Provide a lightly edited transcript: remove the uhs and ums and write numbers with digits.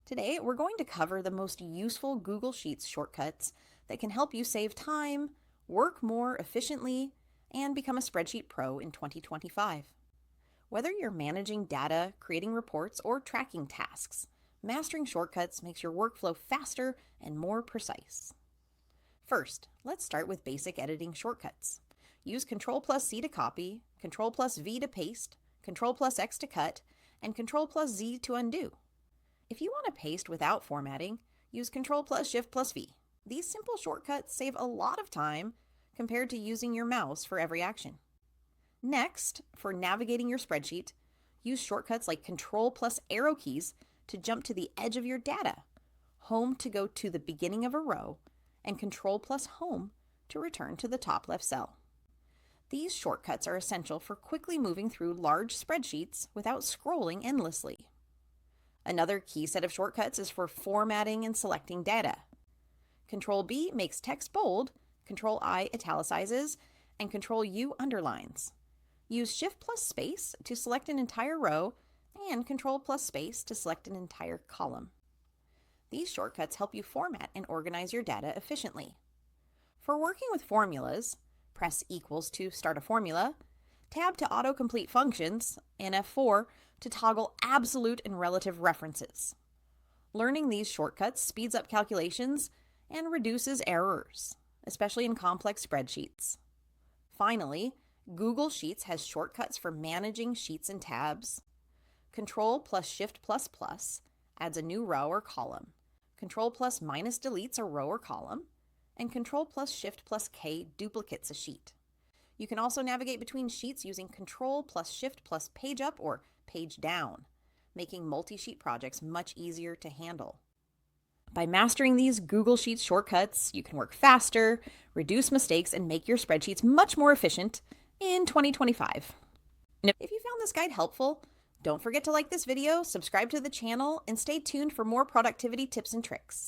Today, we're going to cover the most useful Google Sheets shortcuts that can help you save time, work more efficiently, and become a spreadsheet pro in 2025. Whether you're managing data, creating reports, or tracking tasks, mastering shortcuts makes your workflow faster and more precise. First, let's start with basic editing shortcuts. Use Ctrl+C to copy, Ctrl+V to paste, Ctrl+X to cut, and Ctrl+Z to undo. If you want to paste without formatting, use Ctrl+Shift+V. These simple shortcuts save a lot of time compared to using your mouse for every action. Next, for navigating your spreadsheet, use shortcuts like Ctrl+arrow keys to jump to the edge of your data, Home to go to the beginning of a row, and Ctrl+Home to return to the top left cell. These shortcuts are essential for quickly moving through large spreadsheets without scrolling endlessly. Another key set of shortcuts is for formatting and selecting data. Ctrl+B makes text bold, Ctrl+I italicizes, and Ctrl+U underlines. Use Shift+Space to select an entire row and Ctrl+Space to select an entire column. These shortcuts help you format and organize your data efficiently. For working with formulas, press equals to start a formula, tab to autocomplete functions, and F4 to toggle absolute and relative references. Learning these shortcuts speeds up calculations and reduces errors, especially in complex spreadsheets. Finally, Google Sheets has shortcuts for managing sheets and tabs. Ctrl+Shift++ adds a new row or column. Ctrl+ minus deletes a row or column, and Ctrl+Shift+K duplicates a sheet. You can also navigate between sheets using Ctrl+Shift+Page up or Page down, making multi-sheet projects much easier to handle. By mastering these Google Sheets shortcuts, you can work faster, reduce mistakes, and make your spreadsheets much more efficient in 2025. If you found this guide helpful, don't forget to like this video, subscribe to the channel, and stay tuned for more productivity tips and tricks.